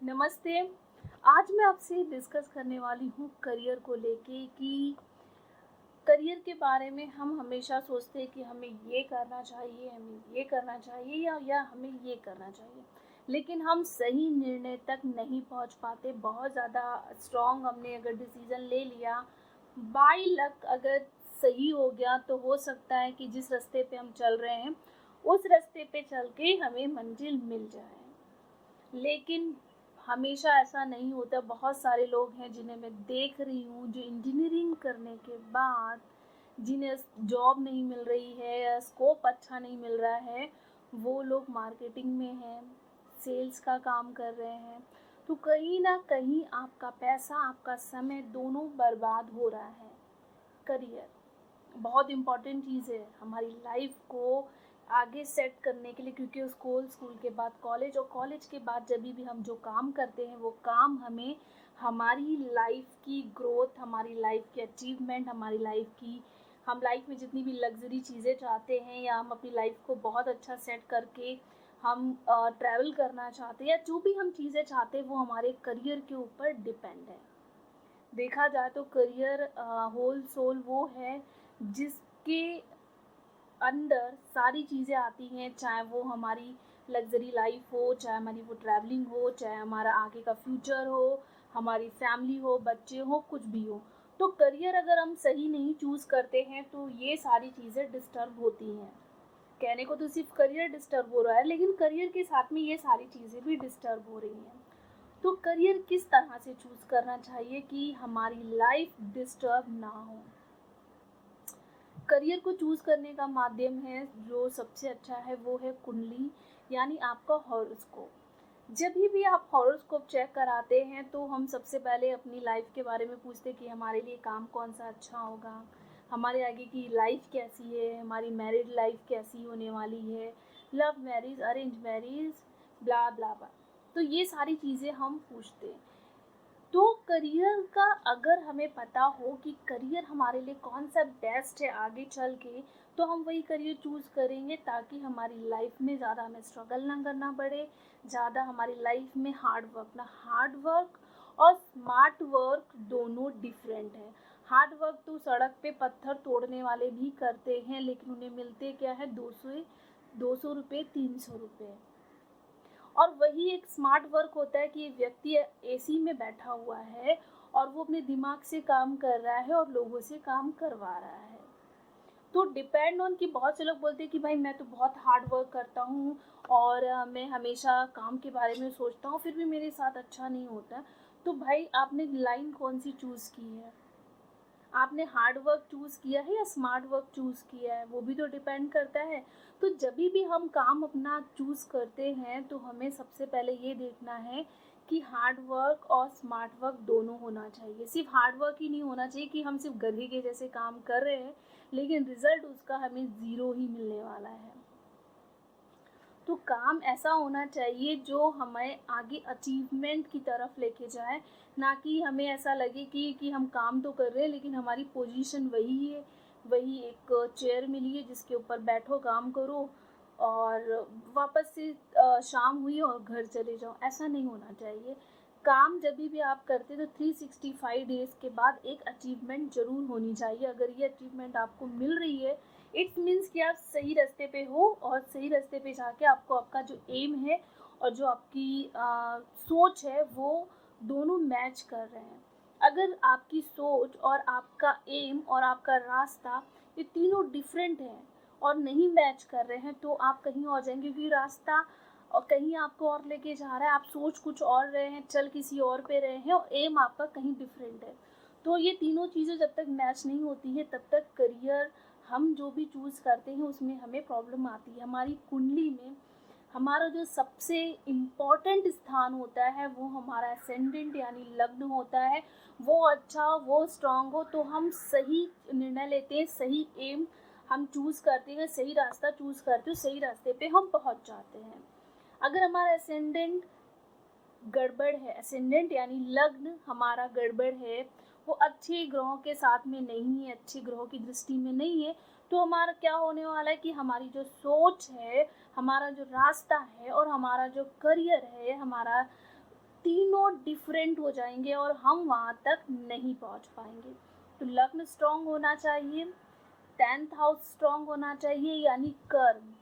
नमस्ते। आज मैं आपसे डिस्कस करने वाली हूँ करियर को लेके कि करियर के बारे में हम हमेशा सोचते हैं कि हमें ये करना चाहिए, हमें ये करना चाहिए या हमें ये करना चाहिए। लेकिन हम सही निर्णय तक नहीं पहुँच पाते। बहुत ज़्यादा स्ट्रॉन्ग हमने अगर डिसीज़न ले लिया, बाय लक अगर सही हो गया तो हो सकता है कि जिस रास्ते पे हम चल रहे हैं, उस रास्ते पे चल के हमें मंजिल मिल जाए। लेकिन हमेशा ऐसा नहीं होता। बहुत सारे लोग हैं जिन्हें मैं देख रही हूँ जो इंजीनियरिंग करने के बाद जिन्हें जॉब नहीं मिल रही है या स्कोप अच्छा नहीं मिल रहा है, वो लोग मार्केटिंग में हैं, सेल्स का काम कर रहे हैं। तो कहीं ना कहीं आपका पैसा, आपका समय दोनों बर्बाद हो रहा है। करियर बहुत इम्पॉर्टेंट चीज़ है हमारी लाइफ को आगे सेट करने के लिए, क्योंकि स्कूल के बाद कॉलेज और कॉलेज के बाद जब भी हम जो काम करते हैं वो काम हमें हमारी लाइफ की ग्रोथ, हमारी लाइफ की अचीवमेंट, हमारी लाइफ की हम लाइफ में जितनी भी लग्जरी चीज़ें चाहते हैं या हम अपनी लाइफ को बहुत अच्छा सेट करके हम ट्रैवल करना चाहते हैं या जो भी हम चीज़ें चाहते हैं वो हमारे करियर के ऊपर डिपेंड है। देखा जाए तो करियर होल सोल वो है जिसके अंदर सारी चीज़ें आती हैं, चाहे वो हमारी लग्जरी लाइफ हो, चाहे हमारी वो ट्रैवलिंग हो, चाहे हमारा आगे का फ्यूचर हो, हमारी फैमिली हो, बच्चे हो, कुछ भी हो। तो करियर अगर हम सही नहीं चूज़ करते हैं तो ये सारी चीज़ें डिस्टर्ब होती हैं। कहने को तो सिर्फ करियर डिस्टर्ब हो रहा है, लेकिन करियर के साथ में ये सारी चीज़ें भी डिस्टर्ब हो रही हैं। तो करियर किस तरह से चूज़ करना चाहिए कि हमारी लाइफ डिस्टर्ब ना हो। करियर को चूज़ करने का माध्यम है जो सबसे अच्छा है वो है कुंडली, यानी आपका हॉरोस्कोप। जब भी आप हॉरोस्कोप चेक कराते हैं तो हम सबसे पहले अपनी लाइफ के बारे में पूछते हैं कि हमारे लिए काम कौन सा अच्छा होगा, हमारे आगे की लाइफ कैसी है, हमारी मैरिड लाइफ कैसी होने वाली है, लव मैरिज, अरेंज मैरिज, ब्ला ब्ला ब्ला। तो ये सारी चीज़ें हम पूछते हैं। तो करियर का अगर हमें पता हो कि करियर हमारे लिए कौन सा बेस्ट है आगे चल के, तो हम वही करियर चूज़ करेंगे ताकि हमारी लाइफ में ज़्यादा हमें स्ट्रगल ना करना पड़े, ज़्यादा हमारी लाइफ में हार्ड वर्क और स्मार्ट वर्क दोनों डिफरेंट है। हार्ड वर्क तो सड़क पे पत्थर तोड़ने वाले भी करते हैं, लेकिन उन्हें मिलते क्या है, 200 रुपये, 300 रुपये। और वही एक स्मार्ट वर्क होता है कि एक व्यक्ति एसी में बैठा हुआ है और वो अपने दिमाग से काम कर रहा है और लोगों से काम करवा रहा है। तो डिपेंड ऑन कि बहुत से लोग बोलते हैं कि भाई मैं तो बहुत हार्ड वर्क करता हूँ और मैं हमेशा काम के बारे में सोचता हूँ फिर भी मेरे साथ अच्छा नहीं होता। तो भाई आपने लाइन कौन सी चूज़ की है? आपने हार्ड वर्क चूज़ किया है या स्मार्ट वर्क चूज़ किया है, वो भी तो डिपेंड करता है। तो जब भी हम काम अपना चूज़ करते हैं तो हमें सबसे पहले ये देखना है कि हार्ड वर्क और स्मार्ट वर्क दोनों होना चाहिए। सिर्फ हार्ड वर्क ही नहीं होना चाहिए कि हम सिर्फ गधे के जैसे काम कर रहे हैं लेकिन रिजल्ट उसका हमें ज़ीरो ही मिलने वाला है। तो काम ऐसा होना चाहिए जो हमें आगे अचीवमेंट की तरफ लेके जाए, ना कि हमें ऐसा लगे कि हम काम तो कर रहे हैं लेकिन हमारी पोजीशन वही है, वही एक चेयर मिली है जिसके ऊपर बैठो काम करो और वापस से शाम हुई और घर चले जाओ। ऐसा नहीं होना चाहिए। काम जब भी आप करते तो 365 डेज़ के बाद एक अचीवमेंट ज़रूर होनी चाहिए। अगर ये अचीवमेंट आपको मिल रही है, इट्स मीन्स कि आप सही रास्ते पे हो और सही रास्ते पे जाके आपको आपका जो एम है और जो आपकी सोच है वो दोनों मैच कर रहे हैं। अगर आपकी सोच और आपका एम और आपका रास्ता ये तीनों डिफरेंट हैं और नहीं मैच कर रहे हैं तो आप कहीं और जाएंगे, क्योंकि रास्ता और कहीं आपको और लेके जा रहा है, आप सोच कुछ और रहे हैं, चल किसी और पे रहे हैं और एम आपका कहीं डिफरेंट है। तो ये तीनों चीज़ें जब तक मैच नहीं होती है तब तक करियर हम जो भी चूज़ करते हैं उसमें हमें प्रॉब्लम आती है। हमारी कुंडली में हमारा जो सबसे इम्पॉर्टेंट स्थान होता है वो हमारा एसेंडेंट यानी लग्न होता है। वो अच्छा, वो स्ट्रांग हो तो हम सही निर्णय लेते हैं, सही एम हम चूज़ करते हैं, सही रास्ता चूज़ करते हैं, सही रास्ते पे हम पहुंच जाते हैं। अगर हमारा एसेंडेंट गड़बड़ है, एसेंडेंट यानी लग्न हमारा गड़बड़ है, वो अच्छे ग्रहों के साथ में नहीं है, अच्छे ग्रहों की दृष्टि में नहीं है, तो हमारा क्या होने वाला है कि हमारी जो सोच है, हमारा जो रास्ता है और हमारा जो करियर है, हमारा तीनों डिफरेंट हो जाएंगे और हम वहाँ तक नहीं पहुँच पाएंगे। तो लग्न स्ट्रांग होना चाहिए, 10th हाउस स्ट्रांग होना चाहिए, यानी कर्म,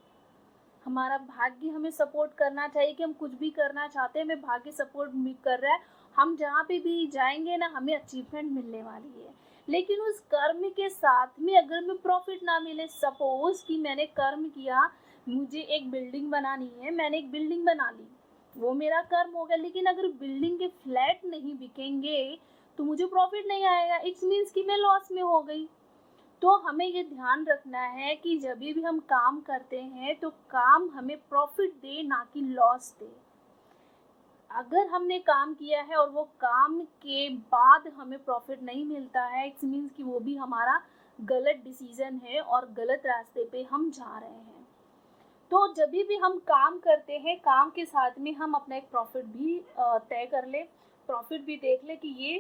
हमारा भाग्य हमें सपोर्ट करना चाहिए कि हम कुछ भी करना चाहते हैं, हमें भाग्य सपोर्ट कर रहा है, हम जहाँ पे भी जाएंगे ना हमें अचीवमेंट मिलने वाली है। लेकिन उस कर्म के साथ में अगर हमें प्रॉफिट ना मिले, सपोज कि मैंने कर्म किया, मुझे एक बिल्डिंग बनानी है, मैंने एक बिल्डिंग बना ली, वो मेरा कर्म हो गया, लेकिन अगर बिल्डिंग के फ्लैट नहीं बिकेंगे तो मुझे प्रॉफिट नहीं आएगा, इट्स मीन्स कि मैं लॉस में हो गई। तो हमें ये ध्यान रखना है कि जब भी हम काम करते हैं तो काम हमें प्रॉफिट दे, ना कि लॉस दे। अगर हमने काम किया है और वो काम के बाद हमें प्रॉफिट नहीं मिलता है, इट्स मीन्स कि वो भी हमारा गलत डिसीजन है और गलत रास्ते पे हम जा रहे हैं। तो जब भी हम काम करते हैं, काम के साथ में हम अपना एक प्रॉफिट भी तय कर ले, प्रॉफिट भी देख ले कि ये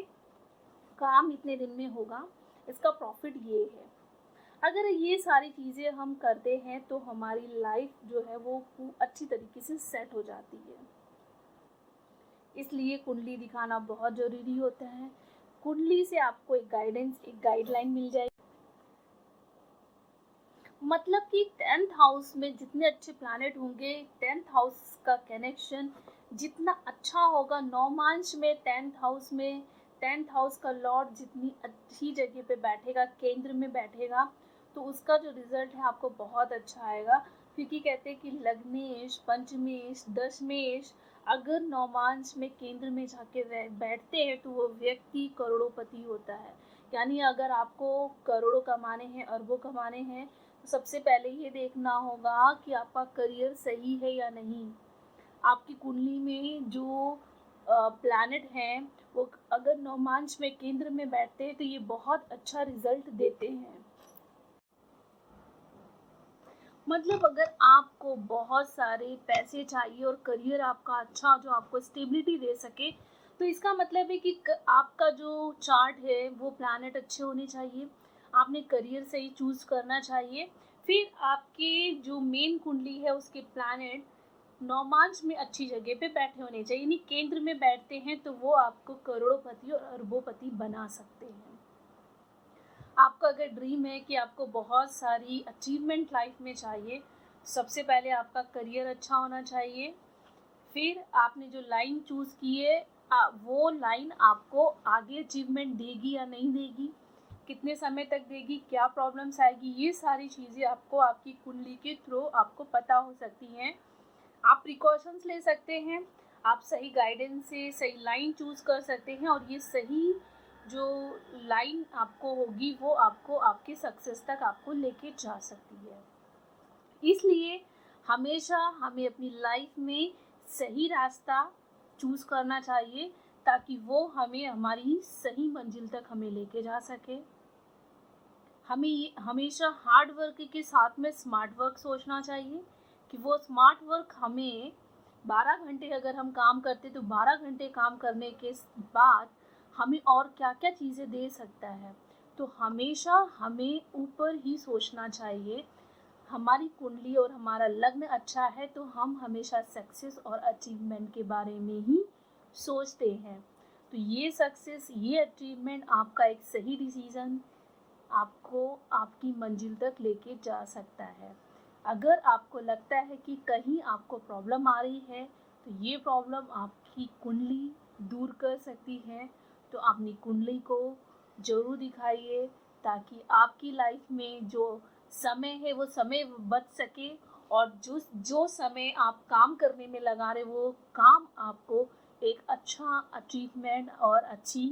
काम इतने दिन में होगा, इसका प्रॉफिट ये है। अगर ये सारी चीज़ें हम करते हैं तो हमारी लाइफ जो है वो अच्छी तरीके से सेट हो जाती है। इसलिए कुंडली दिखाना बहुत ज़रूरी होता है। कुंडली से आपको एक गाइडेंस, एक गाइडलाइन मिल जाएगी। मतलब कि 10th हाउस में जितने अच्छे प्लैनेट होंगे, 10th हाउस का कनेक्शन जितना अच्छा होगा, नौमांश में 10th हाउस में 10th हाउस का लॉर्ड जितनी अच्छी जगह पे बैठेगा, केंद्र में बैठेगा, तो उसका जो रिजल्ट है आपको बहुत अच्छा आएगा। क्योंकि कहते हैं कि लग्नेश, पंचमेश, दशमेश अगर नौमांश में केंद्र में जाके बैठते हैं तो वो व्यक्ति करोड़ोंपति होता है। यानी अगर आपको करोड़ों कमाने हैं, अरबों कमाने हैं, तो सबसे पहले ये देखना होगा कि आपका करियर सही है या नहीं। आपकी कुंडली में जो प्लैनेट हैं वो अगर नौमांश में केंद्र में बैठते हैं तो ये बहुत अच्छा रिजल्ट देते हैं। मतलब अगर आपको बहुत सारे पैसे चाहिए और करियर आपका अच्छा जो आपको स्टेबिलिटी दे सके, तो इसका मतलब है कि आपका जो चार्ट है वो प्लैनेट अच्छे होने चाहिए, आपने करियर सही चूज़ करना चाहिए। फिर आपके जो मेन कुंडली है उसके प्लैनेट नौमांश में अच्छी जगह पे बैठे होने चाहिए, यानी केंद्र में बैठते हैं तो वो आपको करोड़ोंपति और अरबोंपति बना सकते हैं। आपका अगर ड्रीम है कि आपको बहुत सारी अचीवमेंट लाइफ में चाहिए, सबसे पहले आपका करियर अच्छा होना चाहिए। फिर आपने जो लाइन चूज़ की है वो लाइन आपको आगे अचीवमेंट देगी या नहीं देगी, कितने समय तक देगी, क्या प्रॉब्लम्स आएगी, ये सारी चीज़ें आपको आपकी कुंडली के थ्रू आपको पता हो सकती हैं। आप प्रिकॉशंस ले सकते हैं, आप सही गाइडेंस से सही लाइन चूज़ कर सकते हैं और ये सही जो लाइन आपको होगी वो आपको आपके सक्सेस तक आपको लेके जा सकती है। इसलिए हमेशा हमें अपनी लाइफ में सही रास्ता चूज़ करना चाहिए ताकि वो हमें हमारी सही मंजिल तक हमें लेके जा सके। हमें हमेशा हार्ड वर्क के साथ में स्मार्ट वर्क सोचना चाहिए कि वो स्मार्ट वर्क हमें 12 घंटे अगर हम काम करते तो 12 घंटे काम करने के बाद हमें और क्या क्या चीज़ें दे सकता है। तो हमेशा हमें ऊपर ही सोचना चाहिए। हमारी कुंडली और हमारा लग्न अच्छा है तो हम हमेशा सक्सेस और अचीवमेंट के बारे में ही सोचते हैं। तो ये सक्सेस, ये अचीवमेंट आपका एक सही डिसीज़न आपको आपकी मंजिल तक लेके जा सकता है। अगर आपको लगता है कि कहीं आपको प्रॉब्लम आ रही है तो ये प्रॉब्लम आपकी कुंडली दूर कर सकती है। तो अपनी कुंडली को ज़रूर दिखाइए ताकि आपकी लाइफ में जो समय है वो समय बच सके और जो समय आप काम करने में लगा रहे वो काम आपको एक अच्छा अचीवमेंट और अच्छी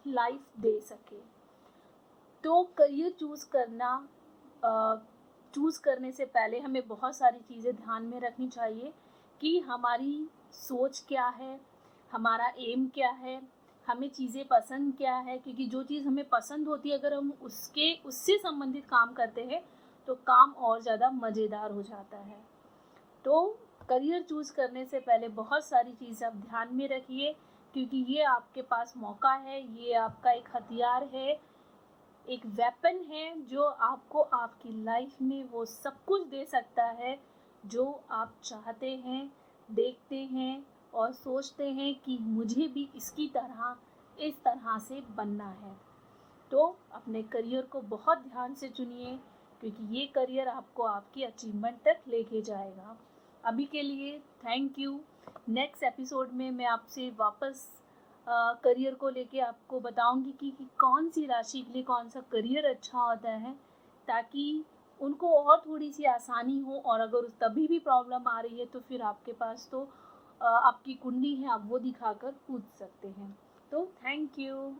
लाइफ दे सके। तो करियर चूज़ करने से पहले हमें बहुत सारी चीज़ें ध्यान में रखनी चाहिए कि हमारी सोच क्या है, हमारा एम क्या है, हमें चीज़ें पसंद क्या है। क्योंकि जो चीज़ हमें पसंद होती है अगर हम उससे संबंधित काम करते हैं तो काम और ज़्यादा मज़ेदार हो जाता है। तो करियर चूज़ करने से पहले बहुत सारी चीज़ें आप ध्यान में रखिए क्योंकि ये आपके पास मौका है, ये आपका एक हथियार है, एक वेपन है जो आपको आपकी लाइफ में वो सब कुछ दे सकता है जो आप चाहते हैं, देखते हैं और सोचते हैं कि मुझे भी इसकी तरह इस तरह से बनना है। तो अपने करियर को बहुत ध्यान से चुनिए, क्योंकि ये करियर आपको आपकी अचीवमेंट तक लेके जाएगा। अभी के लिए थैंक यू। नेक्स्ट एपिसोड में मैं आपसे वापस करियर को लेके आपको बताऊंगी कि कौन सी राशि के लिए कौन सा करियर अच्छा होता है, ताकि उनको और थोड़ी सी आसानी हो। और अगर तभी भी प्रॉब्लम आ रही है तो फिर आपके पास तो आपकी कुंडली है, आप वो दिखाकर पूछ सकते हैं। तो थैंक यू।